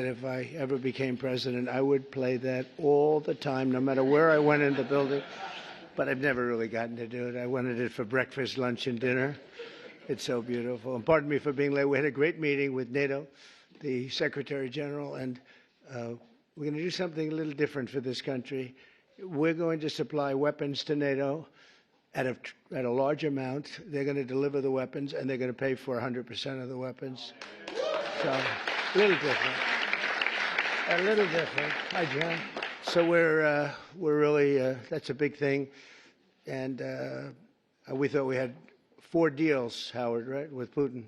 If I ever became president, I would play that all the time, no matter where I went in the building. But I've never really gotten to do it. I wanted it for breakfast, lunch, and dinner. It's so beautiful. And pardon me for being late. We had a great meeting with NATO, the Secretary General, and we're going to do something a little different for this country. We're going to supply weapons to NATO at a large amount. They're going to deliver the weapons, and they're going to pay for 100% of the weapons. So, a little different. A little different. Hi, John. So we're really, that's a big thing. And we thought we had 4 deals, Howard, right, with Putin.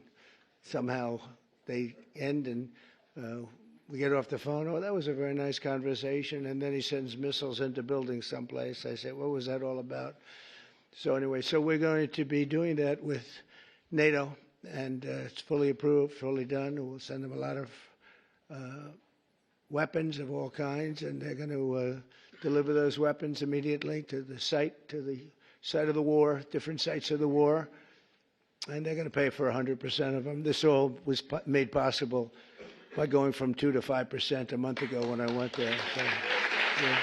Somehow they end and we get off the phone. Oh, that was a very nice conversation. And then he sends missiles into buildings someplace. I said, what was that all about? So anyway, so we're going to be doing that with NATO. And it's fully approved, fully done. We'll send them a lot of weapons of all kinds, and they're going to deliver those weapons immediately to the site of the war, different sites of the war, and they're going to pay for 100% of them. This all was made possible by going from 2 to 5% a month ago when I went there. So, yeah.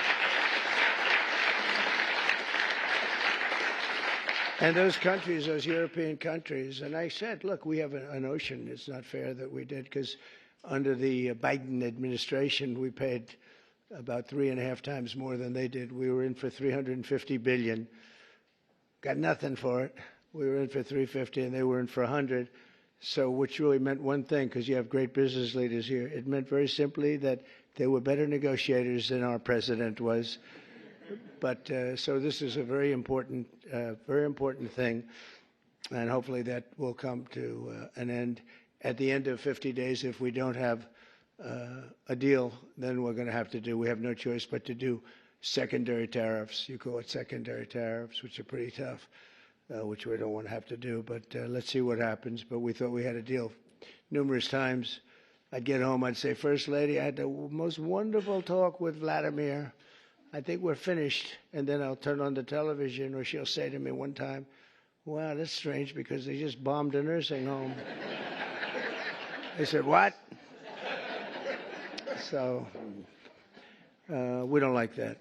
And those countries, those European countries, and I said, look, we have an ocean. It's not fair that we did, because under the Biden administration, we paid about 3.5 times more than they did. We were in for $350 billion. Got nothing for it. We were in for $350, and they were in for $100. So, which really meant one thing, because you have great business leaders here. It meant very simply that they were better negotiators than our president was. But so this is a very important thing, and hopefully that will come to an end. At the end of 50 days, if we don't have a deal, then we're going to have to do, we have no choice but to do secondary tariffs. You call it secondary tariffs, which are pretty tough, which we don't want to have to do. But let's see what happens. But we thought we had a deal. Numerous times I'd get home, I'd say, First Lady, I had the most wonderful talk with Vladimir. I think we're finished. And then I'll turn on the television, or she'll say to me one time, wow, that's strange, because they just bombed a nursing home. I said, what? So we don't like that.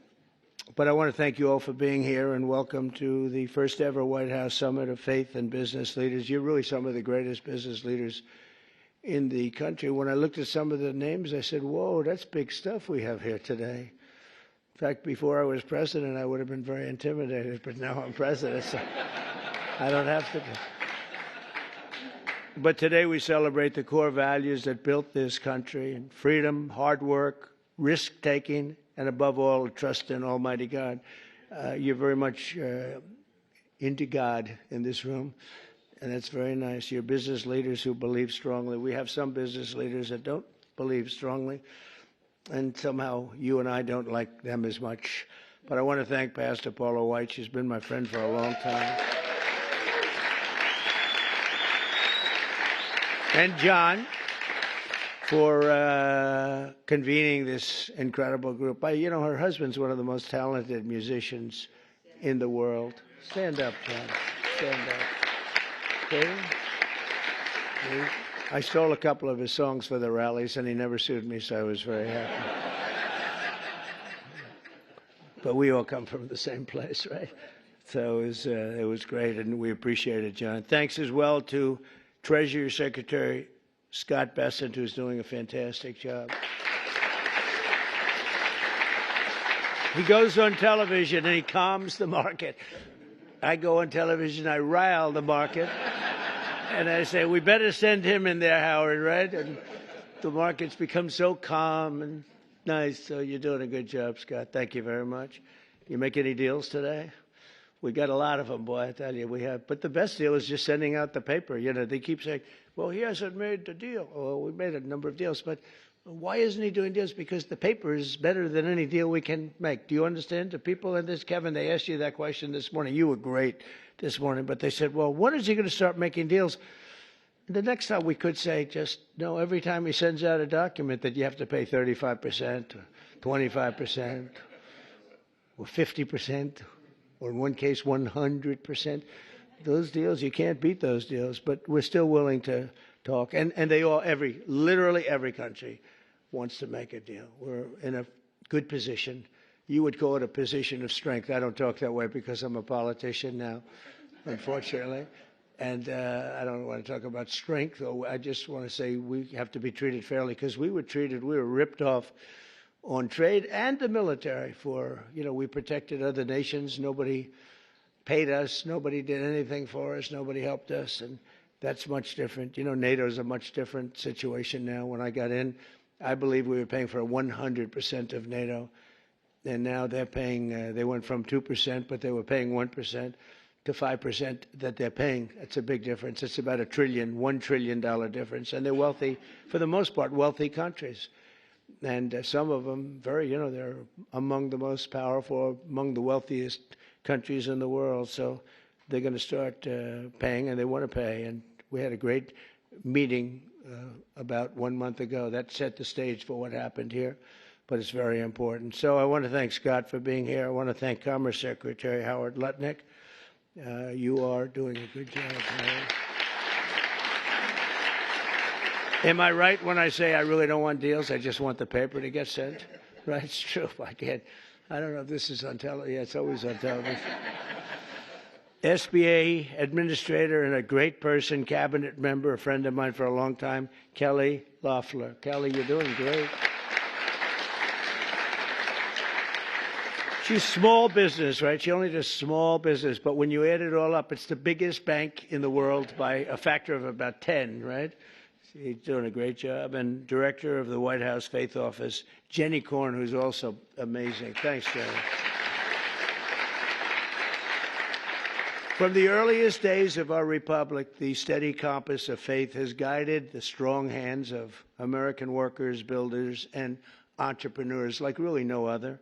But I want to thank you all for being here, and welcome to the first ever White House Summit of Faith and Business Leaders. You're really some of the greatest business leaders in the country. When I looked at some of the names, I said, whoa, that's big stuff we have here today. In fact, before I was president, I would have been very intimidated, but now I'm president, so I don't have to be. But today we celebrate the core values that built this country: and freedom, hard work, risk-taking, and above all, trust in Almighty God. You're very much into God in this room, and that's very nice. You're business leaders who believe strongly. We have some business leaders that don't believe strongly, and somehow you and I don't like them as much. But I want to thank Pastor Paula White. She's been my friend for a long time. And John, for convening this incredible group. You know, her husband's one of the most talented musicians in the world. Stand up, John. Stand up. Okay? I stole a couple of his songs for the rallies, and he never sued me, so I was very happy. But we all come from the same place, right? So it was great, and we appreciate it, John. Thanks as well to Treasury Secretary Scott Bessent, who's doing a fantastic job. He goes on television and he calms the market. I go on television, I rile the market, and I say, we better send him in there, Howard, right? And the market's become so calm and nice. So you're doing a good job, Scott. Thank you very much. You make any deals today? We got a lot of them, boy, I tell you, we have. But the best deal is just sending out the paper. You know, they keep saying, well, he hasn't made the deal. Well, we made a number of deals, but why isn't he doing deals? Because the paper is better than any deal we can make. Do you understand? The people in this, Kevin, they asked you that question this morning. You were great this morning, but they said, well, when is he going to start making deals? The next time we could say, just, no, every time he sends out a document that you have to pay 35% or 25% or 50%. Or in one case, 100%. Those deals, you can't beat those deals, but we're still willing to talk. And they all, literally every country wants to make a deal. We're in a good position. You would call it a position of strength. I don't talk that way because I'm a politician now, unfortunately. And I don't want to talk about strength. I just want to say we have to be treated fairly because we were ripped off on trade and the military for, we protected other nations. Nobody paid us. Nobody did anything for us. Nobody helped us. And that's much different. NATO's a much different situation now. When I got in, I believe we were paying for 100% of NATO. And now they're paying, they went from 2%, but they were paying 1% to 5% that they're paying. That's a big difference. It's about $1 trillion difference. And they're wealthy, for the most part, wealthy countries. And some of them they're among the most powerful, among the wealthiest countries in the world. So they're going to start paying, and they want to pay. And we had a great meeting about 1 month ago. That set the stage for what happened here, but it's very important. So I want to thank Scott for being here. I want to thank Commerce Secretary Howard Lutnick. You are doing a good job, Howard. Am I right when I say I really don't want deals? I just want the paper to get sent? Right? It's true. I don't know if this is on television. Yeah, it's always on television. SBA administrator and a great person, cabinet member, a friend of mine for a long time, Kelly Loeffler. Kelly, you're doing great. She's small business, right? She only does small business, but when you add it all up, it's the biggest bank in the world by a factor of about 10, right? She's doing a great job. And director of the White House Faith Office, Jenny Korn, who's also amazing. Thanks, Jenny. From the earliest days of our republic, the steady compass of faith has guided the strong hands of American workers, builders, and entrepreneurs like really no other.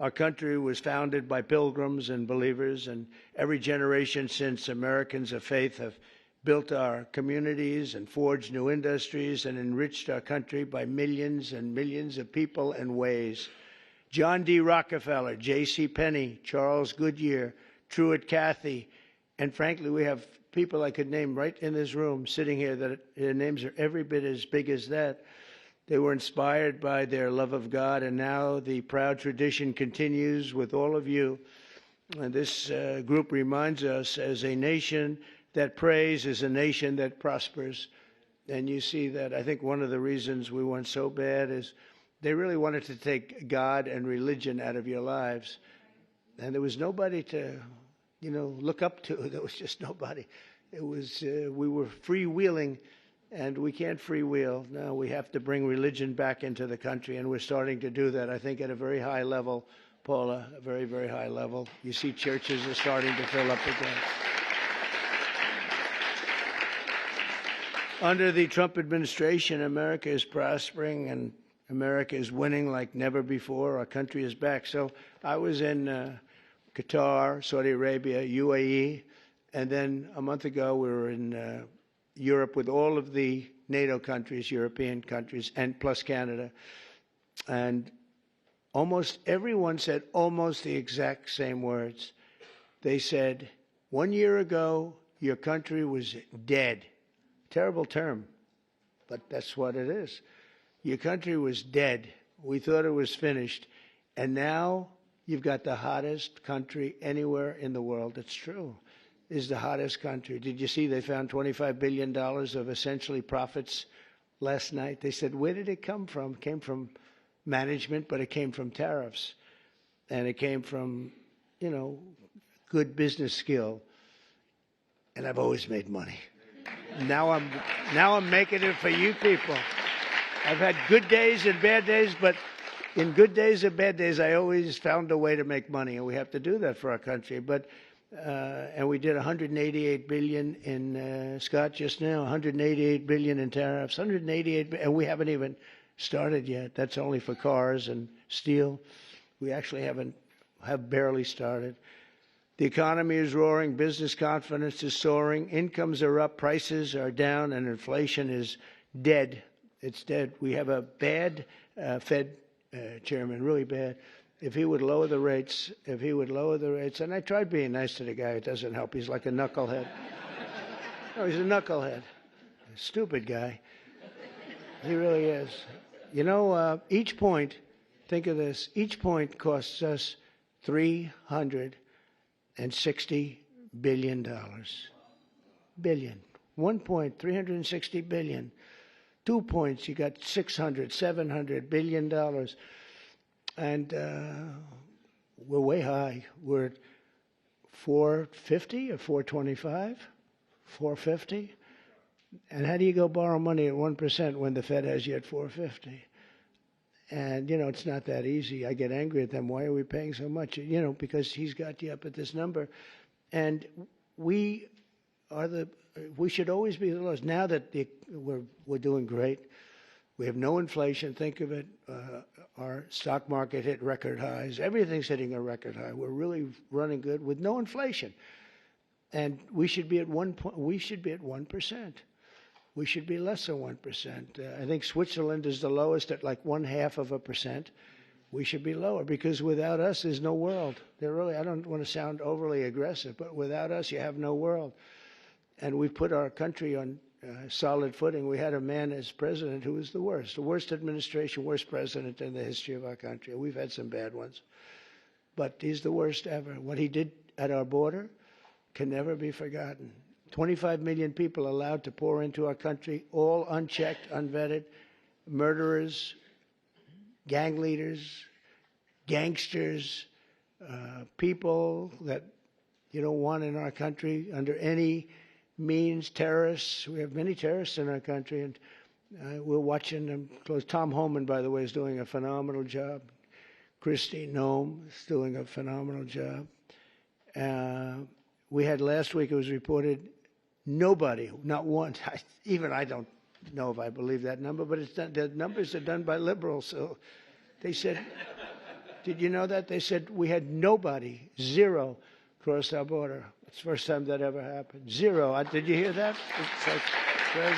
Our country was founded by pilgrims and believers, and every generation since, Americans of faith have built our communities and forged new industries and enriched our country by millions and millions of people and ways. John D. Rockefeller, J.C. Penney, Charles Goodyear, Truett Cathy, and frankly, we have people I could name right in this room sitting here that their names are every bit as big as that. They were inspired by their love of God, and now the proud tradition continues with all of you. And this group reminds us, as a nation that prays is a nation that prospers. And you see that. I think one of the reasons we went so bad is they really wanted to take God and religion out of your lives. And there was nobody to, look up to. There was just nobody. It was, we were freewheeling, and we can't freewheel. Now we have to bring religion back into the country, and we're starting to do that, I think, at a very high level, Paula, a very, very high level. You see churches are starting to fill up again. Under the Trump administration, America is prospering and America is winning like never before. Our country is back. So I was in Qatar, Saudi Arabia, UAE, and then a month ago we were in Europe with all of the NATO countries, European countries, and plus Canada. And almost everyone said almost the exact same words. They said, 1 year ago, your country was dead. Terrible term, but that's what it is. Your country was dead. We thought it was finished. And now you've got the hottest country anywhere in the world. It's true. Is the hottest country. Did you see they found $25 billion of essentially profits last night? They said, where did it come from? It came from management, but it came from tariffs. And it came from, good business skill. And I've always made money. Now I'm making it for you people. I've had good days and bad days, but in good days and bad days, I always found a way to make money, and we have to do that for our country. But and we did 188 billion in Scott just now, 188 billion in tariffs, 188, and we haven't even started yet. That's only for cars and steel. We actually have barely started. The economy is roaring, business confidence is soaring, incomes are up, prices are down, and inflation is dead. It's dead. We have a bad Fed chairman, really bad. If he would lower the rates, and I tried being nice to the guy, it doesn't help. He's like a knucklehead. No, he's a knucklehead. A stupid guy. He really is. You know, each point, think of this, each point costs us $360 billion. Billion. 1 point, $360 billion. 2 points, you got $600, $700 billion. And we're way high. We're at 450 or 425? 450? And how do you go borrow money at 1% when the Fed has you at 450? And, you know, it's not that easy. I get angry at them. Why are we paying so much? You know, because he's got you up at this number. And we should always be the lowest. Now that we're doing great, we have no inflation. Think of it. Our stock market hit record highs. Everything's hitting a record high. We're really running good with no inflation. And we should be at 1%. We should be less than 1%. I think Switzerland is the lowest at like 0.5%. We should be lower because without us, there's no world. I don't want to sound overly aggressive, but without us, you have no world. And we've put our country on solid footing. We had a man as president who was the worst administration, worst president in the history of our country. We've had some bad ones, but he's the worst ever. What he did at our border can never be forgotten. 25 million people allowed to pour into our country, all unchecked, unvetted, murderers, gang leaders, gangsters, people that you don't want in our country under any means, terrorists. We have many terrorists in our country, and we're watching them close. Tom Homan, by the way, is doing a phenomenal job. Christine Noem is doing a phenomenal job. We had last week, it was reported, nobody, not one, even I don't know if I believe that number, but it's done, the numbers are done by liberals. So they said, did you know that? They said we had nobody, zero, cross our border. It's the first time that ever happened. Zero. Did you hear that? It's like crazy.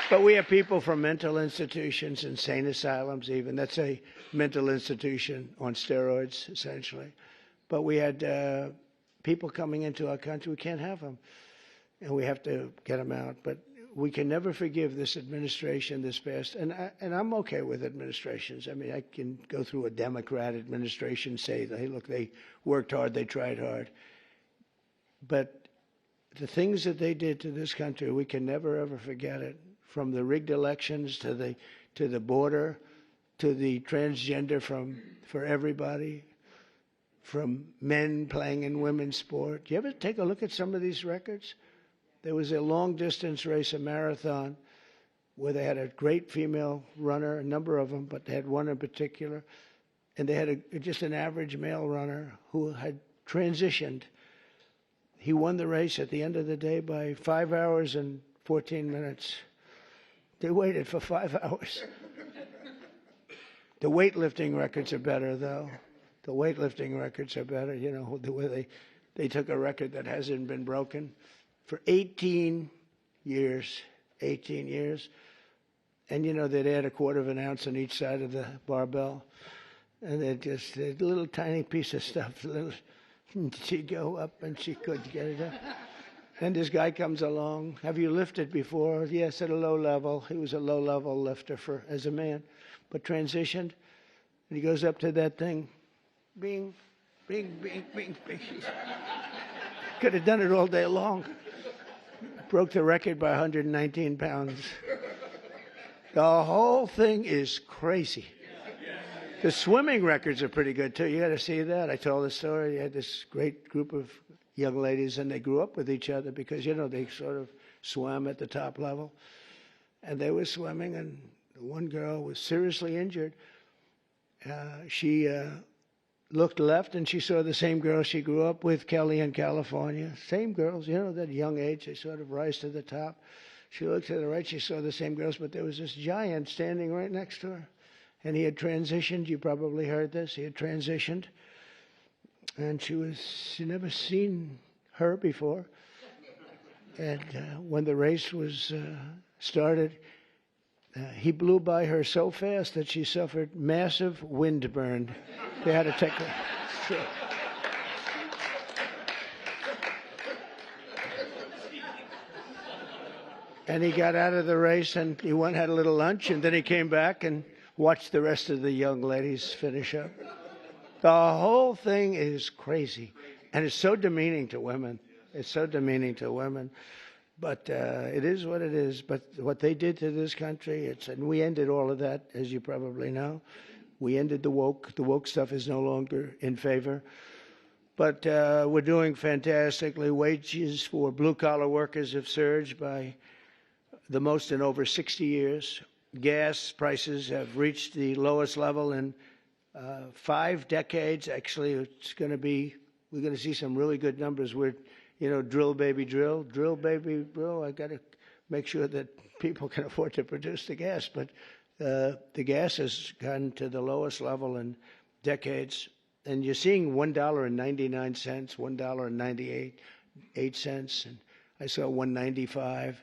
But we have people from mental institutions, insane asylums even. That's a mental institution on steroids, essentially. But we had people coming into our country. We can't have them. And we have to get them out. But we can never forgive this administration this past. And I'm okay with administrations. I mean, I can go through a Democrat administration, say, hey, look, they worked hard, they tried hard. But the things that they did to this country, we can never, ever forget it. From the rigged elections to the border, to the transgender for everybody, from men playing in women's sport. Do you ever take a look at some of these records? There was a long-distance race, a marathon, where they had a great female runner, a number of them, but they had one in particular, and they had just an average male runner who had transitioned. He won the race at the end of the day by 5 hours and 14 minutes. They waited for 5 hours. The weightlifting records are better, though. The weightlifting records are better. You know, the way they took a record that hasn't been broken for 18 years. 18 years. And, you know, they'd add a quarter of an ounce on each side of the barbell. And they'd just a little tiny piece of stuff. She'd go up and she couldn't get it up. And this guy comes along. Have you lifted before? Yes, at a low level. He was a low-level lifter as a man, but transitioned. And he goes up to that thing. Bing, bing, bing, bing, bing. Could have done it all day long. Broke the record by 119 pounds. The whole thing is crazy. The swimming records are pretty good, too. You got to see that. I told the story. You had this great group of young ladies, and they grew up with each other because, you know, they sort of swam at the top level. And they were swimming, and one girl was seriously injured. She looked left, and she saw the same girl she grew up with, Kelly, in California. Same girls, you know, that young age, they sort of rise to the top. She looked to the right, she saw the same girls, but there was this giant standing right next to her. And he had transitioned. You probably heard this. He had transitioned. And she'd never seen her before. And when the race was started, he blew by her so fast that she suffered massive windburn. They had to take her. So. And he got out of the race, and he went and had a little lunch, and then he came back and watched the rest of the young ladies finish up. The whole thing is crazy, and it's so demeaning to women. It's so demeaning to women. But it is what it is. But what they did to this country, and we ended all of that, as you probably know. We ended the woke. The woke stuff is no longer in favor. But we're doing fantastically. Wages for blue-collar workers have surged by the most in over 60 years. Gas prices have reached the lowest level in 5 decades. Actually, we're going to see some really good numbers. Drill, baby, drill. Drill, baby, drill. I got to make sure that people can afford to produce the gas. But the gas has gone to the lowest level in decades. And you're seeing $1.99, $1.98, and I saw $1.95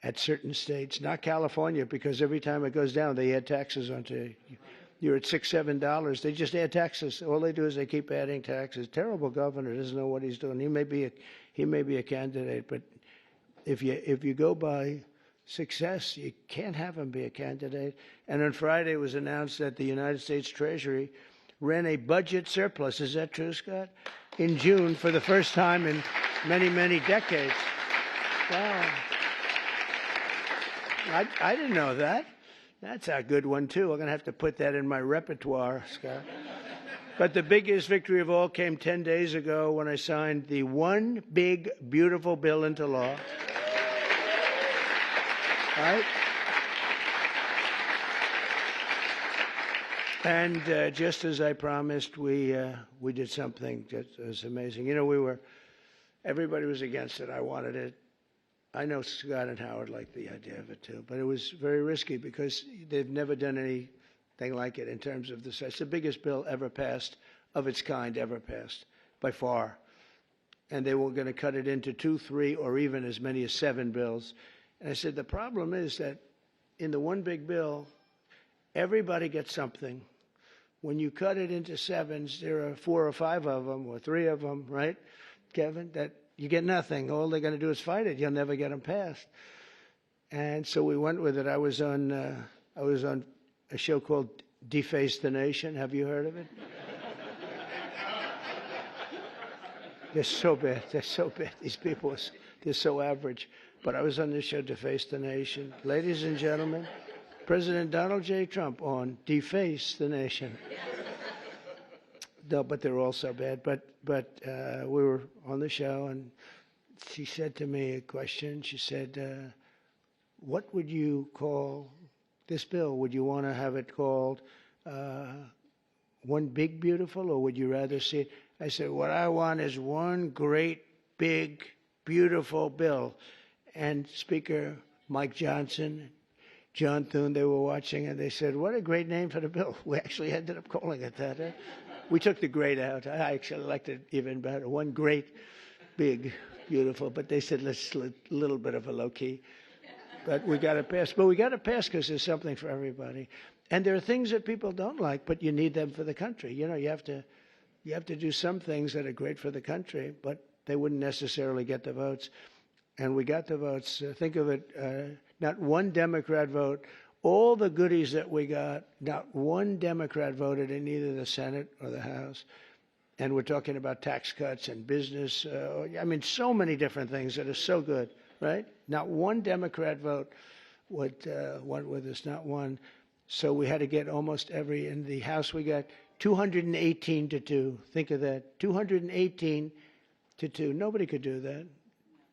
at certain states. Not California, because every time it goes down, they add taxes onto it. You're at $6, $7. They just add taxes. All they do is they keep adding taxes. Terrible governor, doesn't know what he's doing. He may be a candidate, but if you go by success, you can't have him be a candidate. And on Friday, it was announced that the United States Treasury ran a budget surplus. Is that true, Scott? In June, for the first time in many, many decades. Wow. I didn't know that. That's a good one, too. I'm going to have to put that in my repertoire, Scott. But the biggest victory of all came 10 days ago when I signed the one big, beautiful bill into law. Right? And just as I promised, we did something that was amazing. Everybody was against it. I wanted it. I know Scott and Howard liked the idea of it too, but it was very risky because they've never done anything like it in terms of this. It's the biggest bill ever passed, of its kind ever passed, by far. And they were going to cut it into 2, 3, or even as many as 7 bills. And I said, the problem is that in the one big bill, everybody gets something. When you cut it into 7s, there are 4 or 5 of them, or 3 of them, right, Kevin, that you get nothing. All they're going to do is fight it. You'll never get them passed. And so we went with it. I was on a show called Deface the Nation. Have you heard of it? They're so bad. They're so bad. These people, they're so average. But I was on this show, Deface the Nation. Ladies and gentlemen, President Donald J. Trump on Deface the Nation. No, but they're all so bad. But we were on the show, and she said to me a question. She said, what would you call this bill? Would you want to have it called One Big Beautiful, or would you rather see it? I said, what I want is one great, big, beautiful bill. And Speaker Mike Johnson, John Thune, they were watching, and they said, what a great name for the bill. We actually ended up calling it that. We took the great out. I actually liked it even better. One great, big, beautiful. But they said, let's a little bit of a low key. But we got to pass. But we got to pass because there's something for everybody. And there are things that people don't like, but you need them for the country. You have to do some things that are great for the country, but they wouldn't necessarily get the votes. And we got the votes. Think of it, not one Democrat vote. All the goodies that we got, not one Democrat voted in either the Senate or the House. And we're talking about tax cuts and business. So many different things that are so good, right? Not one Democrat vote went with us, not one. So we had to get almost every. In the House, we got 218 to 2. Think of that, 218 to 2. Nobody could do that.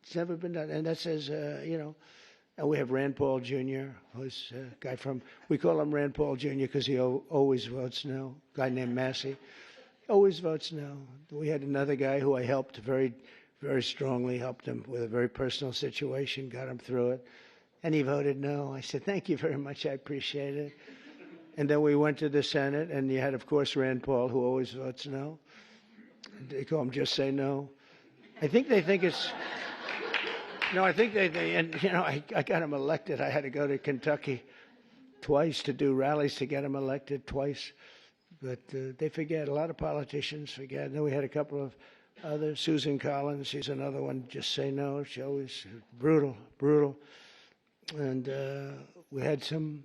It's never been done. And that says, and we have Rand Paul Jr., who's a guy we call him Rand Paul Jr. because he always votes no. A guy named Massey always votes no. We had another guy who I helped very, very strongly, helped him with a very personal situation, got him through it. And he voted no. I said, thank you very much. I appreciate it. And then we went to the Senate, and you had, of course, Rand Paul, who always votes no. They call him Just Say No. I think they think it's... No, I think I got him elected. I had to go to Kentucky twice to do rallies to get him elected twice. But they forget. A lot of politicians forget. And then we had a couple of others. Susan Collins, she's another one. Just say no. She always brutal. And we had some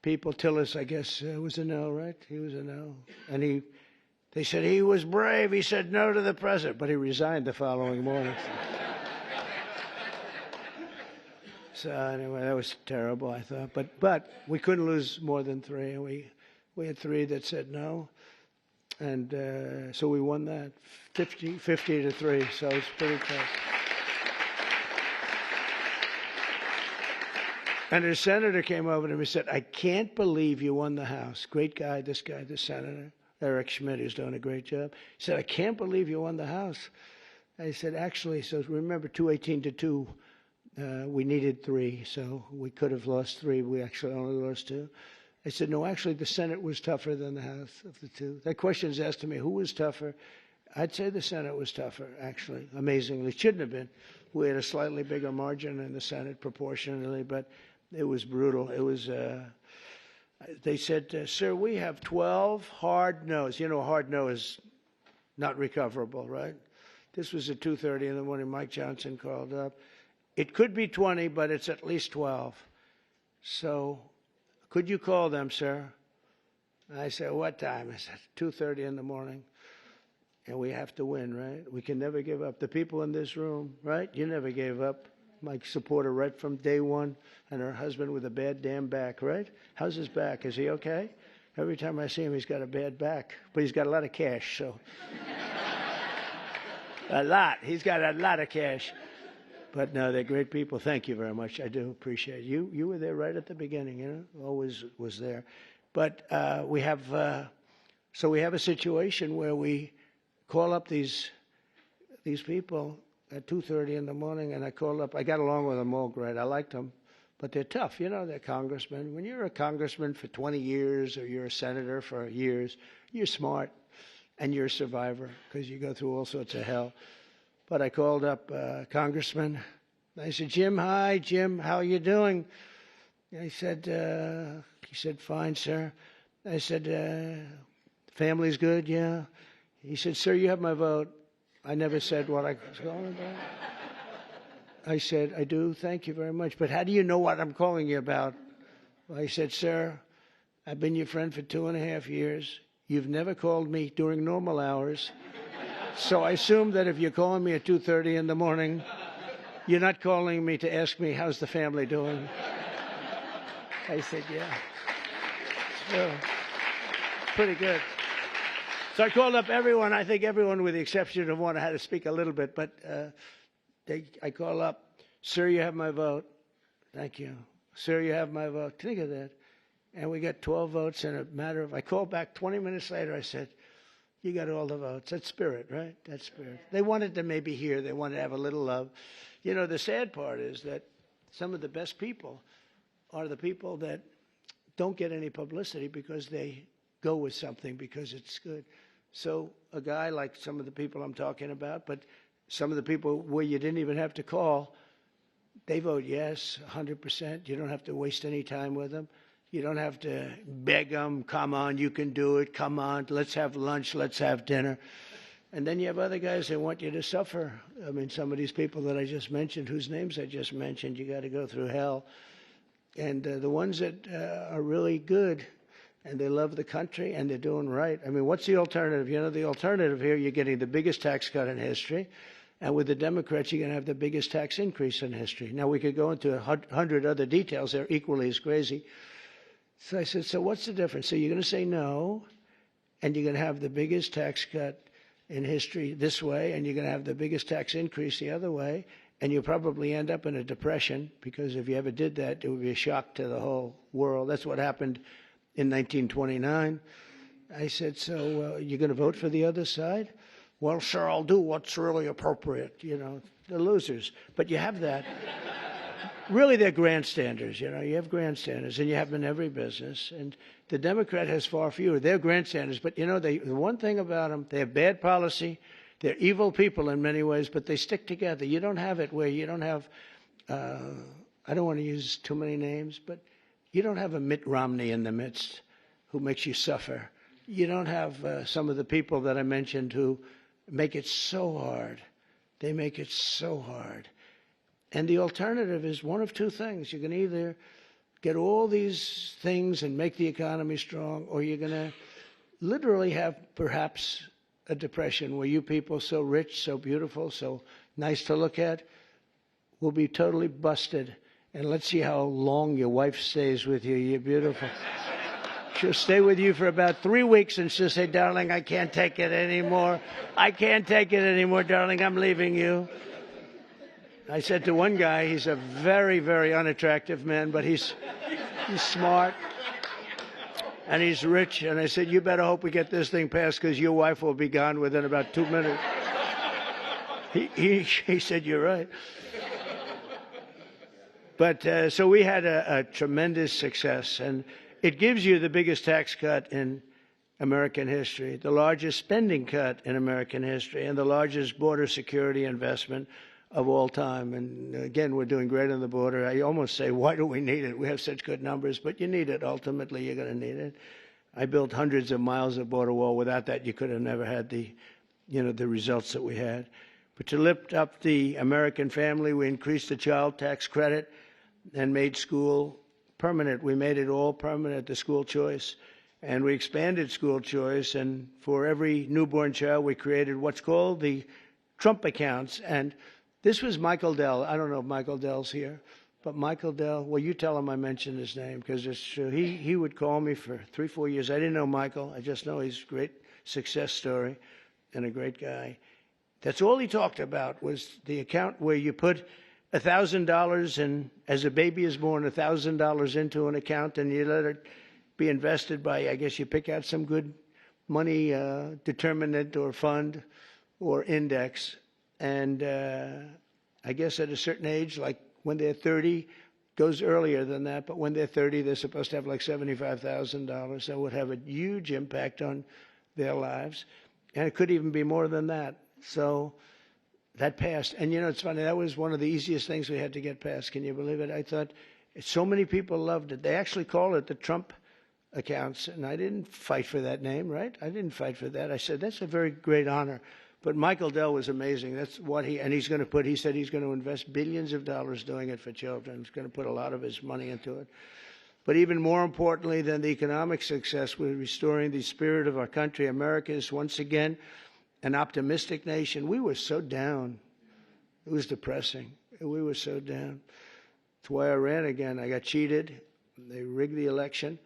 people, Tillis, I guess, was a no, right? He was a no. And they said he was brave. He said no to the president, but he resigned the following morning. So anyway, that was terrible, I thought. But we couldn't lose more than three. And we had three that said no. And so we won that 50 to 3. So it's pretty close. And a senator came over to me and said, I can't believe you won the House. Great guy, this senator, Eric Schmidt, who's doing a great job. He said, I can't believe you won the House. I said, actually, so remember 218 to 2, we needed 3, so we could have lost 3. We actually only lost 2. I said, no, actually, the Senate was tougher than the House of the 2. That question is asked to me, who was tougher? I'd say the Senate was tougher, actually, amazingly. It shouldn't have been. We had a slightly bigger margin in the Senate proportionally, but it was brutal. It was, they said, sir, we have 12 hard no's. You know, a hard no is not recoverable, right? This was at 2:30 in the morning. Mike Johnson called up. It could be 20, but it's at least 12. So could you call them, sir? And I said, what time? I said, 2:30 in the morning. And we have to win, right? We can never give up. The people in this room, right? You never gave up. Mike's supporter right from day one, and her husband with a bad damn back, right? How's his back? Is he okay? Every time I see him, he's got a bad back, but he's got a lot of cash, so. A lot. He's got a lot of cash. But no, they're great people. Thank you very much. I do appreciate you. You were there right at the beginning, you know, always was there. But we have a situation where we call up these people at 2:30 in the morning, and I called up. I got along with them all great. I liked them, but they're tough. You know, they're congressmen. When you're a congressman for 20 years or you're a senator for years, you're smart and you're a survivor because you go through all sorts of hell. But I called up Congressman. I said, Jim, hi, Jim, how are you doing? And he said, fine, sir. I said, family's good, yeah. He said, sir, you have my vote. I never said what I was calling about. I said, I do, thank you very much. But how do you know what I'm calling you about? Well, I said, sir, I've been your friend for 2.5 years. You've never called me during normal hours. So I assume that if you're calling me at 2:30 in the morning, you're not calling me to ask me, how's the family doing? I said, yeah. So, pretty good. So I called up everyone. I think everyone with the exception of one had to speak a little bit, but I call up, sir, you have my vote. Thank you. Sir, you have my vote. Think of that. And we got 12 votes in a matter of, I called back 20 minutes later. I said, you got all the votes. That's spirit, right? That's spirit. They wanted to maybe hear. They wanted to have a little love. You know, the sad part is that some of the best people are the people that don't get any publicity because they go with something because it's good. So a guy like some of the people I'm talking about, but some of the people where you didn't even have to call, they vote yes, 100%. You don't have to waste any time with them. You don't have to beg them, come on, you can do it, come on, let's have lunch, let's have dinner. And then you have other guys that want you to suffer. I mean, some of these people that I just mentioned, whose names I just mentioned, you got to go through hell. And the ones that are really good and they love the country and they're doing right. I mean, what's the alternative? You know, the alternative here, you're getting the biggest tax cut in history. And with the Democrats, you're going to have the biggest tax increase in history. Now, we could go into 100 other details. They're equally as crazy. So I said, so what's the difference? So you're going to say no, and you're going to have the biggest tax cut in history this way, and you're going to have the biggest tax increase the other way, and you'll probably end up in a depression, because if you ever did that, it would be a shock to the whole world. That's what happened in 1929. I said, so you're going to vote for the other side? Well, sir, I'll do what's really appropriate. You know, the losers. But you have that. Really, they're grandstanders, you know. You have grandstanders, and you have them in every business. And the Democrat has far fewer. They're grandstanders, but, you know, the one thing about them, they have bad policy. They're evil people in many ways, but they stick together. You don't have it where you don't have, I don't want to use too many names, but you don't have a Mitt Romney in the midst who makes you suffer. You don't have some of the people that I mentioned who make it so hard. They make it so hard. And the alternative is one of two things. You can either get all these things and make the economy strong, or you're going to literally have perhaps a depression where you people so rich, so beautiful, so nice to look at, will be totally busted. And let's see how long your wife stays with you. You're beautiful. She'll stay with you for about 3 weeks and she'll say, darling, I can't take it anymore. I can't take it anymore, darling. I'm leaving you. I said to one guy, he's a very, very unattractive man, but he's smart and he's rich. And I said, you better hope we get this thing passed because your wife will be gone within about 2 minutes. He said, you're right. But so we had a tremendous success, and it gives you the biggest tax cut in American history, the largest spending cut in American history, and the largest border security investment of all time. And again, we're doing great on the border. I almost say, why do we need it? We have such good numbers, but you need it. Ultimately, you're going to need it. I built hundreds of miles of border wall. Without that, you could have never had the results that we had. But to lift up the American family, we increased the child tax credit and made school permanent. We made it all permanent, the school choice. And we expanded school choice. And for every newborn child, we created what's called the Trump accounts. And this was Michael Dell. I don't know if Michael Dell's here, but Michael Dell, well, you tell him I mentioned his name because it's true. He would call me for 3-4 years. I didn't know Michael. I just know he's a great success story and a great guy. That's all he talked about was the account where you put $1,000 and as a baby is born, $1,000 into an account and you let it be invested by, I guess you pick out some good money determinant or fund or index. And I guess at a certain age, like when they're 30, goes earlier than that, but when they're 30, they're supposed to have like $75,000. That would have a huge impact on their lives. And it could even be more than that. So that passed. And it's funny, that was one of the easiest things we had to get passed. Can you believe it? I thought so many people loved it. They actually call it the Trump accounts. And I didn't fight for that name, right? I didn't fight for that. I said, that's a very great honor. But Michael Dell was amazing. That's what he said he's going to invest billions of dollars doing it for children. He's going to put a lot of his money into it. But even more importantly than the economic success, we're restoring the spirit of our country. America is once again an optimistic nation. We were so down. It was depressing. We were so down. That's why I ran again. I got cheated. They rigged the election.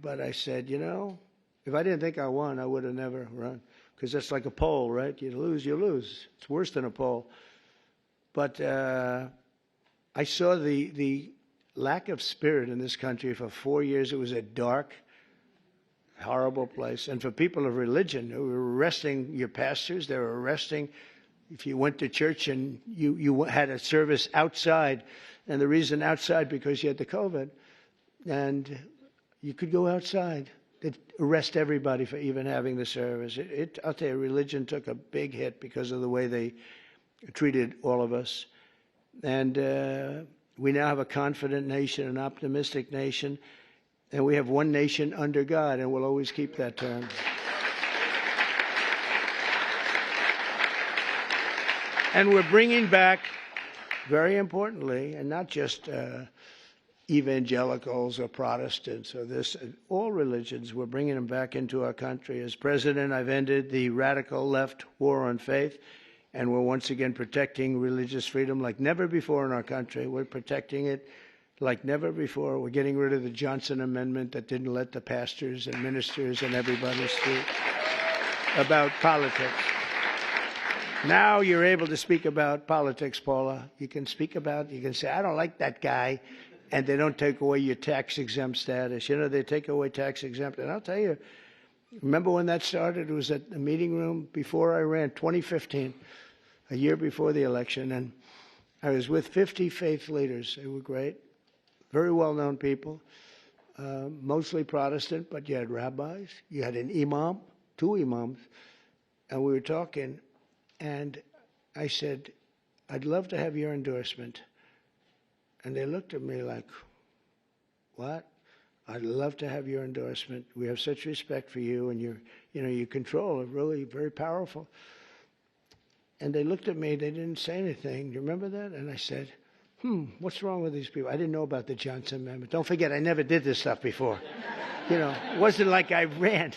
But I said, if I didn't think I won, I would have never run. Because that's like a poll, right? You lose, you lose. It's worse than a poll. But I saw the lack of spirit in this country for 4 years. It was a dark, horrible place. And for people of religion who were arresting your pastors, they were arresting if you went to church and you had a service outside. And the reason outside, because you had the COVID. And you could go outside. They'd arrest everybody for even having the service. I'll tell you, religion took a big hit because of the way they treated all of us. And we now have a confident nation, an optimistic nation, and we have one nation under God, and we'll always keep that term. And we're bringing back, very importantly, and not just evangelicals or Protestants or all religions, we're bringing them back into our country. As president, I've ended the radical left war on faith, and we're once again protecting religious freedom like never before in our country. We're protecting it like never before. We're getting rid of the Johnson Amendment that didn't let the pastors and ministers and everybody speak about politics. Now you're able to speak about politics, Paula. You can say, I don't like that guy. And they don't take away your tax-exempt status. They take away tax-exempt. And I'll tell you, remember when that started? It was at the meeting room before I ran, 2015, a year before the election. And I was with 50 faith leaders. They were great, very well-known people, mostly Protestant, but you had rabbis. You had an imam, 2 imams. And we were talking, and I said, I'd love to have your endorsement. And they looked at me like, what? I'd love to have your endorsement. We have such respect for you, and your control are really very powerful. And they looked at me. They didn't say anything. Do you remember that? And I said, what's wrong with these people? I didn't know about the Johnson Amendment. Don't forget, I never did this stuff before. It wasn't like I ran.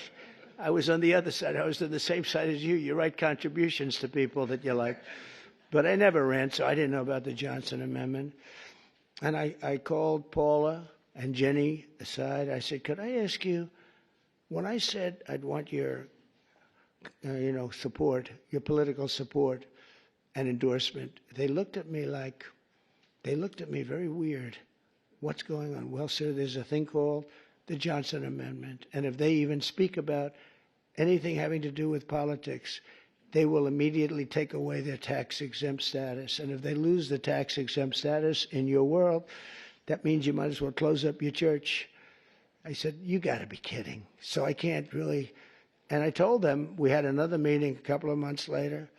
I was on the other side. I was on the same side as you. You write contributions to people that you like. But I never ran, so I didn't know about the Johnson Amendment. And I called Paula and Jenny aside. I said, could I ask you, when I said I'd want your, support, your political support and endorsement, they looked at me very weird. What's going on? Well, sir, there's a thing called the Johnson Amendment. And if they even speak about anything having to do with politics, they will immediately take away their tax-exempt status. And if they lose the tax-exempt status in your world, that means you might as well close up your church. I said, you got to be kidding. So I can't really. And I told them, we had another meeting a couple of months later.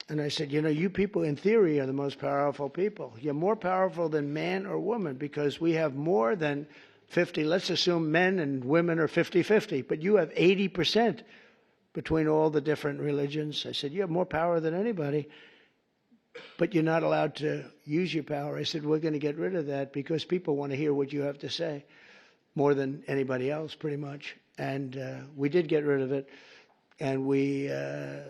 And I said, you people in theory are the most powerful people. You're more powerful than man or woman because we have more than 50. Let's assume men and women are 50-50, but you have 80% between all the different religions. I said, you have more power than anybody, but you're not allowed to use your power. I said, we're going to get rid of that because people want to hear what you have to say more than anybody else, pretty much. And we did get rid of it. And we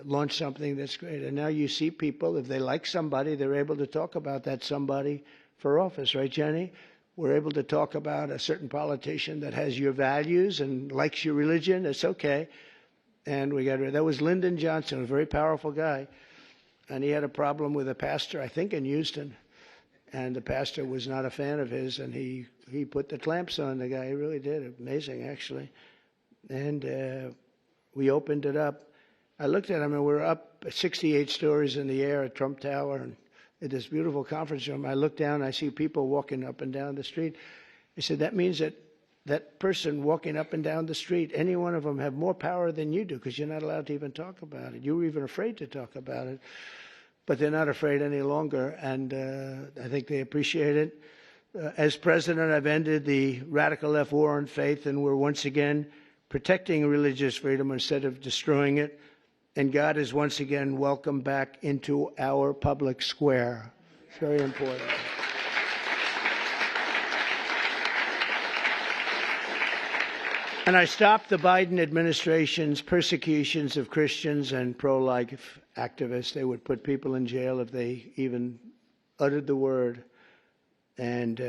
launched something that's great. And now you see people, if they like somebody, they're able to talk about that somebody for office, right, Jenny? We're able to talk about a certain politician that has your values and likes your religion. It's okay. And we got rid of that. Was Lyndon Johnson, a very powerful guy. And he had a problem with a pastor, I think in Houston. And the pastor was not a fan of his. And he put the clamps on the guy. He really did. Amazing, actually. And we opened it up. I looked at him, and we're up 68 stories in the air at Trump Tower and at this beautiful conference room. I look down, I see people walking up and down the street. I said, that means that person walking up and down the street, any one of them have more power than you do because you're not allowed to even talk about it. You were even afraid to talk about it. But they're not afraid any longer, and I think they appreciate it. As president, I've ended the radical left war on faith, and we're once again protecting religious freedom instead of destroying it. And God is once again welcomed back into our public square. It's very important. And I stopped the Biden administration's persecutions of Christians and pro-life activists. They would put people in jail if they even uttered the word. And,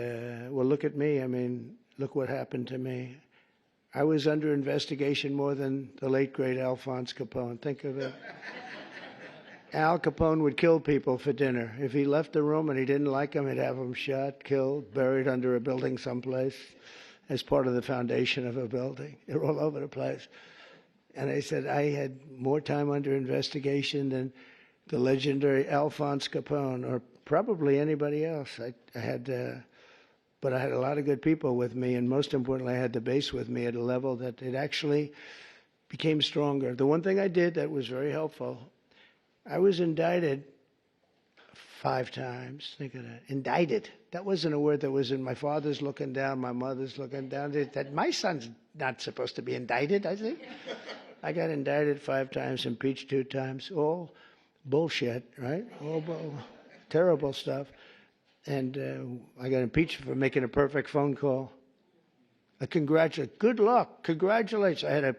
well, look at me. I mean, look what happened to me. I was under investigation more than the late, great Alphonse Capone. Think of it. Al Capone would kill people for dinner. If he left the room and he didn't like them, he'd have them shot, killed, buried under a building someplace as part of the foundation of a building. They're all over the place. And I said I had more time under investigation than the legendary Alphonse Capone or probably anybody else. But I had a lot of good people with me, and most importantly, I had the base with me at a level that it actually became stronger. The one thing I did that was very helpful, I was indicted 5 times. Think of that. Indicted. That wasn't a word that was in my father's looking down, my mother's looking down. That my son's not supposed to be indicted, I think. I got indicted 5 times, impeached 2 times. All bullshit, right? All terrible stuff. And I got impeached for making a perfect phone call. Good luck, congratulations. I had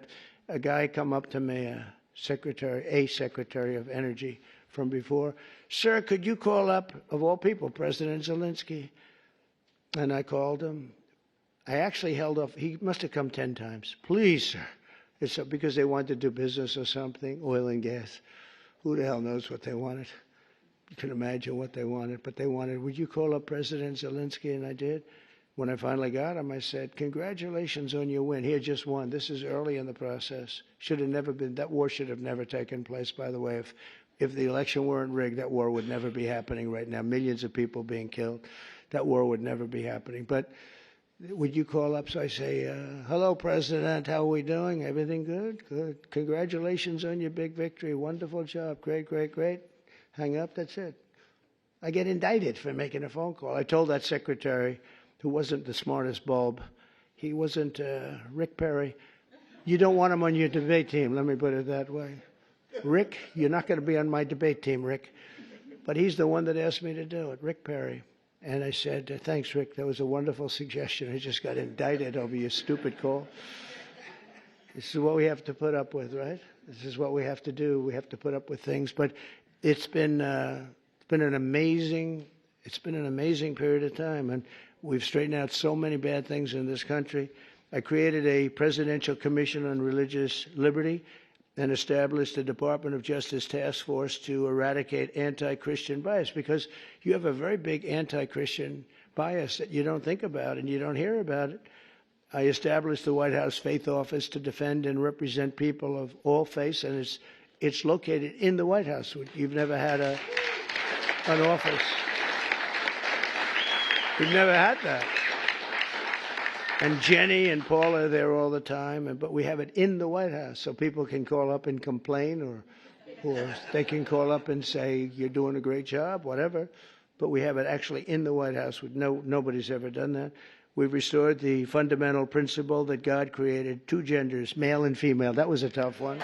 a guy come up to me, a secretary of energy from before. Sir, could you call up, of all people, President Zelensky? And I called him. I actually held off. He must have come 10 times. Please, sir. It's because they wanted to do business or something, oil and gas. Who the hell knows what they wanted? You can imagine what they wanted, but they wanted, would you call up President Zelensky? And I did. When I finally got him, I said, congratulations on your win. He had just won. This is early in the process. Should have never been, that war should have never taken place, by the way. If the election weren't rigged, that war would never be happening right now. Millions of people being killed. That war would never be happening. But would you call up? So I say, hello, President. How are we doing? Everything good? Good. Congratulations on your big victory. Wonderful job. Great, great, great. Hang up, that's it. I get indicted for making a phone call. I told that secretary, who wasn't the smartest bulb, he wasn't Rick Perry, you don't want him on your debate team, let me put it that way. Rick, you're not going to be on my debate team, Rick. But he's the one that asked me to do it, Rick Perry. And I said, thanks, Rick. That was a wonderful suggestion. I just got indicted over your stupid call. This is what we have to put up with, right? This is what we have to do. We have to put up with things. But it's been an amazing period of time, and we've straightened out so many bad things in this country. I created a Presidential Commission on Religious Liberty and established a Department of Justice task force to eradicate anti-Christian bias, because you have a very big anti-Christian bias that you don't think about and you don't hear about it. I established the White House Faith Office to defend and represent people of all faiths, and it's located in the White House. You've never had an office. You've never had that. And Jenny and Paul are there all the time, but we have it in the White House, so people can call up and complain, or they can call up and say, you're doing a great job, whatever. But we have it actually in the White House. Nobody's ever done that. We've restored the fundamental principle that God created two genders, male and female. That was a tough one.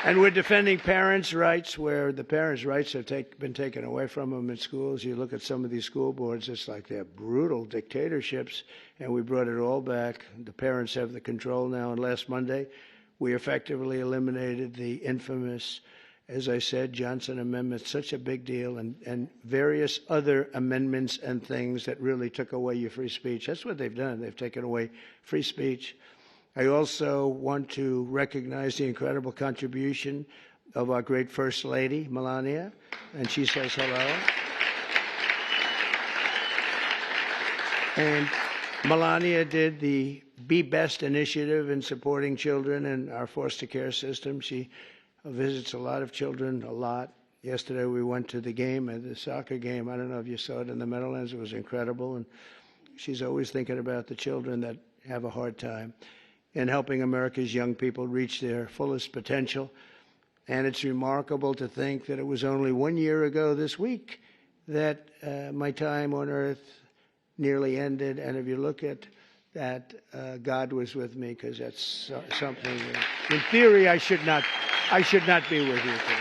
And we're defending parents' rights where the parents' rights have been taken away from them in schools. You look at some of these school boards, it's like they're brutal dictatorships, and we brought it all back. The parents have the control now, and last Monday we effectively eliminated the infamous, as I said, Johnson Amendment, such a big deal, and various other amendments and things that really took away your free speech. That's what they've done. They've taken away free speech. I also want to recognize the incredible contribution of our great First Lady, Melania, and she says hello. And Melania did the Be Best initiative in supporting children in our foster care system. She visits a lot of children, a lot. Yesterday we went to the game, the soccer game. I don't know if you saw it in the Meadowlands. It was incredible. And she's always thinking about the children that have a hard time in helping America's young people reach their fullest potential. And it's remarkable to think that it was only 1 year ago this week that my time on earth nearly ended. And if you look at that, God was with me, because that's something that, in theory, I should not be with you today.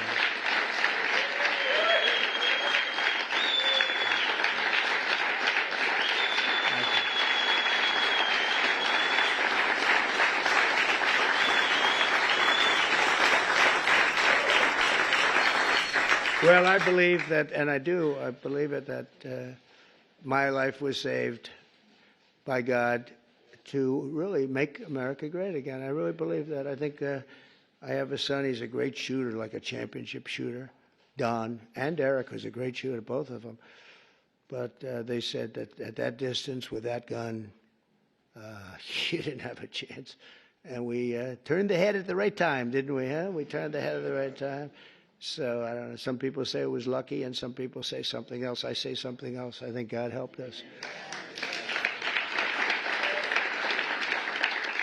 Well, I believe that, and I believe it, that my life was saved by God to really make America great again. I really believe that. I think I have a son. He's a great shooter, like a championship shooter. Don and Eric was a great shooter, both of them. But they said that at that distance with that gun, you didn't have a chance. And we turned the head at the right time, didn't we? Huh? We turned the head at the right time. So, I don't know, some people say it was lucky, and some people say something else. I say something else. I think God helped us.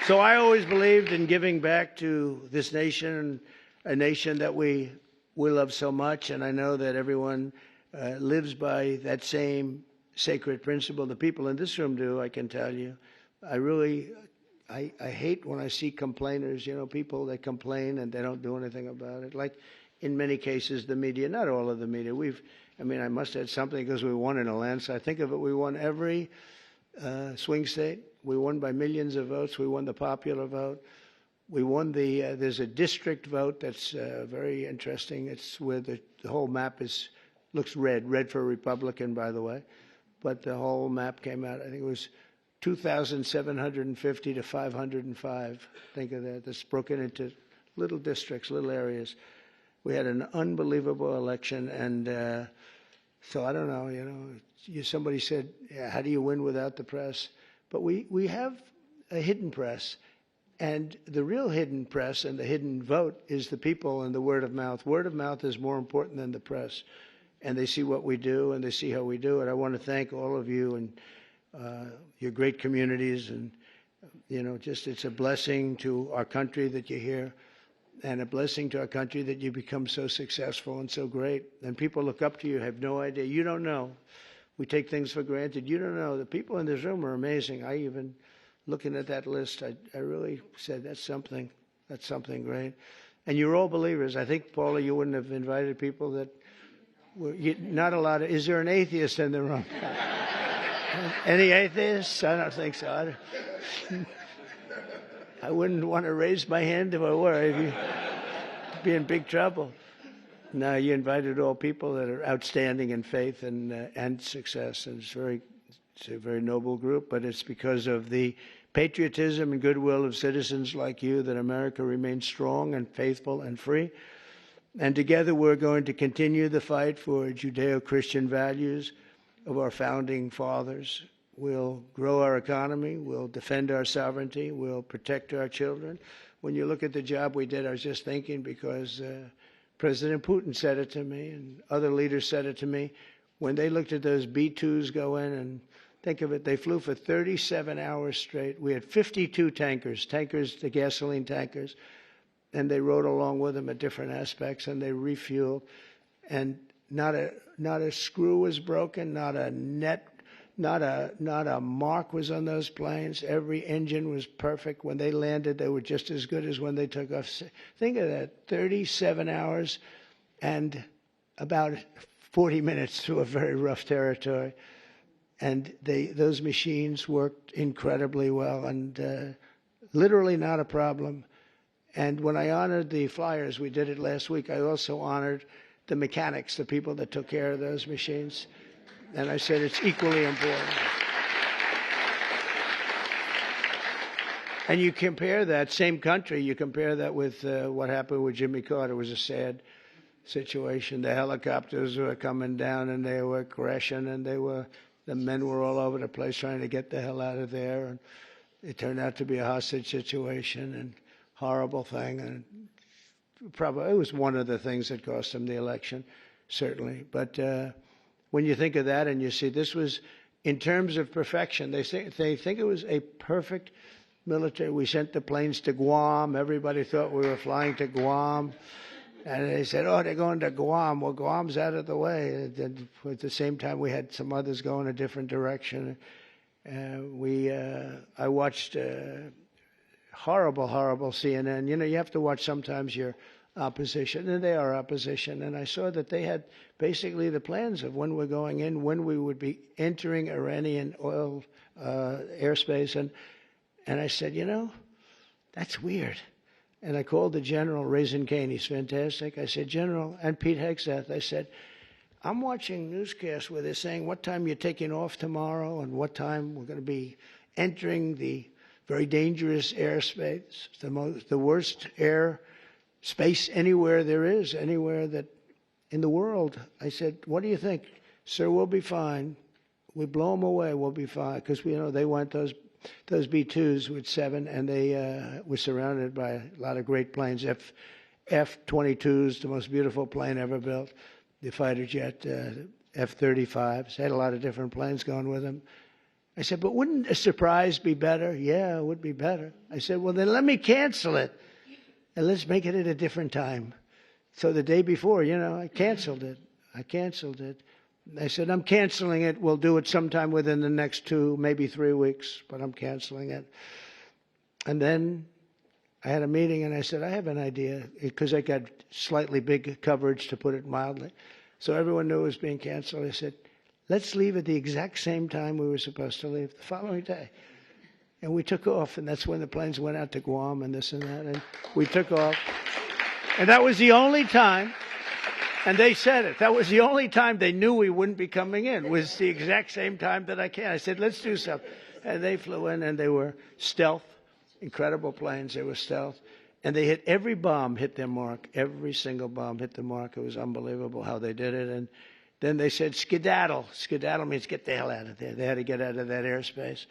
So I always believed in giving back to this nation, a nation that we love so much, and I know that everyone lives by that same sacred principle. The people in this room do, I can tell you. I hate when I see complainers, people that complain and they don't do anything about it. Like, in many cases, the media, not all of the media. I must add something because we won in a landslide. Think of it, we won every swing state. We won by millions of votes. We won the popular vote. We won there's a district vote that's very interesting. It's where the whole map looks red for Republican, by the way. But the whole map came out, I think it was 2,750 to 505. Think of that. That's broken into little districts, little areas. We had an unbelievable election, and so I don't know, somebody said, how do you win without the press? But we have a hidden press, and the real hidden press and the hidden vote is the people and the word of mouth. Word of mouth is more important than the press, and they see what we do, and they see how we do it. I want to thank all of you and your great communities, and, it's a blessing to our country that you're here. And a blessing to our country that you become so successful and so great. And people look up to you, have no idea. You don't know. We take things for granted. You don't know. The people in this room are amazing. I even, looking at that list, I really said, that's something great. And you're all believers. I think, Paula, you wouldn't have invited people that Not a lot of. Is there an atheist in the room? Any atheists? I don't think so. I wouldn't want to raise my hand if I were. I'd be in big trouble. No, you invited all people that are outstanding in faith and success, and it's a very noble group. But it's because of the patriotism and goodwill of citizens like you that America remains strong and faithful and free. And together we're going to continue the fight for Judeo-Christian values of our founding fathers. We'll grow our economy. We'll defend our sovereignty. We'll protect our children. When you look at the job we did, I was just thinking because President Putin said it to me and other leaders said it to me. When they looked at those B-2s go in, and think of it, they flew for 37 hours straight. We had 52 tankers, the gasoline tankers, and they rode along with them at different aspects, and they refueled. And not a screw was broken, not a mark was on those planes. Every engine was perfect. When they landed, they were just as good as when they took off. Think of that, 37 hours and about 40 minutes through a very rough territory. And those machines worked incredibly well and literally not a problem. And when I honored the flyers, we did it last week, I also honored the mechanics, the people that took care of those machines. And I said it's equally important. And you compare that, same country, you compare that with what happened with Jimmy Carter. It was a sad situation. The helicopters were coming down and they were crashing and the men were all over the place trying to get the hell out of there. And it turned out to be a hostage situation and horrible thing. And probably it was one of the things that cost him the election, certainly. But when you think of that and you see this was, in terms of perfection, they think it was a perfect military. We sent the planes to Guam. Everybody thought we were flying to Guam. And they said, oh, they're going to Guam. Well, Guam's out of the way. And at the same time, we had some others going a different direction. I watched horrible CNN. You know, you have to watch sometimes your opposition, and they are opposition. And I saw that they had basically the plans of when we're going in, when we would be entering Iranian oil airspace. And I said, you know, that's weird. And I called the general, Raisin Kane. He's fantastic. I said, General, and Pete Hegseth, I said, I'm watching newscasts where they're saying what time you're taking off tomorrow and what time we're going to be entering the very dangerous airspace, the worst air space anywhere there is, anywhere that in the world. I said, what do you think? Sir, we'll be fine. We blow them away, we'll be fine. Because, you know, they went those B-2s with 7, and they were surrounded by a lot of great planes. F-22s, the most beautiful plane ever built. The fighter jet, F-35s. Had a lot of different planes going with them. I said, but wouldn't a surprise be better? Yeah, it would be better. I said, well, then let me cancel it, and let's make it at a different time. So the day before, you know, I canceled it. I said, I'm canceling it. We'll do it sometime within the next 2, maybe 3 weeks, but I'm canceling it. And then I had a meeting, and I said, I have an idea, because I got slightly big coverage, to put it mildly. So everyone knew it was being canceled. I said, let's leave at the exact same time we were supposed to leave, the following day. And we took off, and that's when the planes went out to Guam and this and that, and we took off. And that was the only time. And they said it. That was the only time they knew we wouldn't be coming in. It was the exact same time that I came. I said, let's do something. And they flew in, and they were stealth, incredible planes. They were stealth. And they hit every bomb, hit their mark. Every single bomb hit the mark. It was unbelievable how they did it. And then they said, skedaddle. Skedaddle means get the hell out of there. They had to get out of that airspace.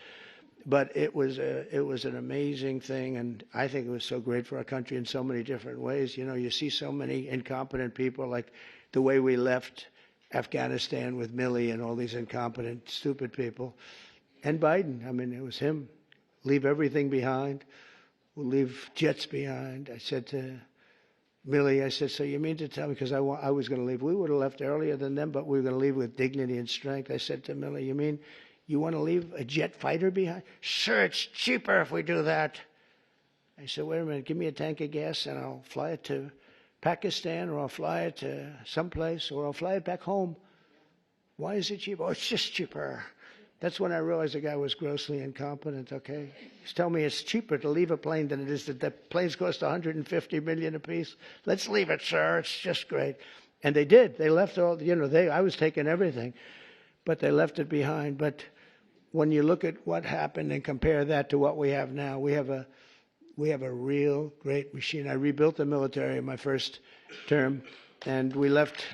But it was an amazing thing, and I think it was so great for our country in so many different ways. You know, you see so many incompetent people, like the way we left Afghanistan with Milley and all these incompetent, stupid people. And Biden, I mean, it was him. Leave everything behind. We'll leave jets behind. I said to Milley, I said, so you mean to tell me, because I was going to leave. We would have left earlier than them, but we were going to leave with dignity and strength. I said to Milley, you mean you want to leave a jet fighter behind? Sure, it's cheaper if we do that. I said, wait a minute, give me a tank of gas and I'll fly it to Pakistan, or I'll fly it to someplace, or I'll fly it back home. Why is it cheap? Oh, it's just cheaper. That's when I realized the guy was grossly incompetent, okay? He's telling me it's cheaper to leave a plane than it is that the planes cost $150 million apiece. Let's leave it, sir. It's just great. And they did. They left all, I was taking everything, but they left it behind. But when you look at what happened and compare that to what we have now, we have a real great machine. I rebuilt the military in my first term, and we left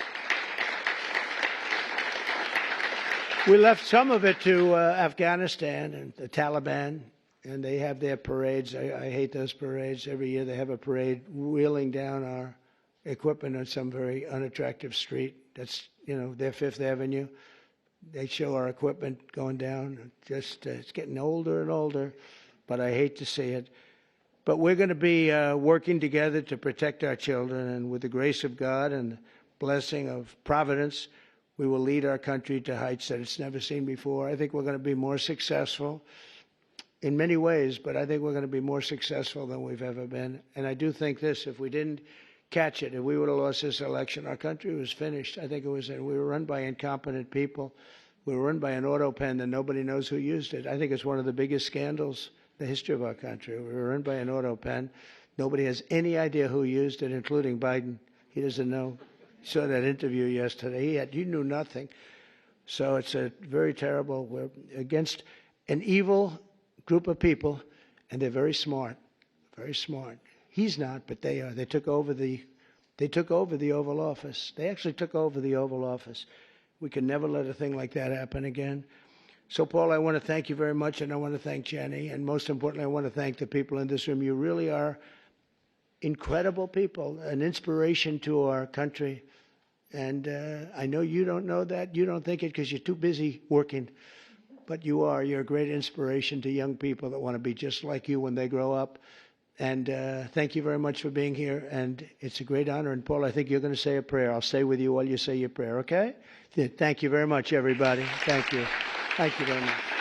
some of it to Afghanistan and the Taliban, and they have their parades. I hate those parades. Every year they have a parade wheeling down our equipment on some very unattractive street. That's, their Fifth Avenue. They show our equipment going down. Just it's getting older and older, but I hate to see it. But we're going to be working together to protect our children, and with the grace of God and the blessing of Providence, we will lead our country to heights that it's never seen before. I think we're going to be more successful in many ways, but I think we're going to be more successful than we've ever been. And I do think this, if we didn't catch it, if we would have lost this election, our country was finished. I think it was, we were run by incompetent people. We were run by an auto pen that nobody knows who used it. I think it's one of the biggest scandals in the history of our country. We were run by an auto pen. Nobody has any idea who used it, including Biden. He doesn't know. Saw that interview yesterday. You knew nothing. So it's a very terrible. We're against an evil group of people, and they're very smart. Very smart. He's not, but they are. They took over the Oval Office. They actually took over the Oval Office. We can never let a thing like that happen again. So, Paul, I want to thank you very much, and I want to thank Jenny, and most importantly, I want to thank the people in this room. You really are incredible people, an inspiration to our country. And I know you don't know that. You don't think it because you're too busy working. But you are. You're a great inspiration to young people that want to be just like you when they grow up. And thank you very much for being here. And it's a great honor. And, Paul, I think you're going to say a prayer. I'll stay with you while you say your prayer, okay? Thank you very much, everybody. Thank you. Thank you very much.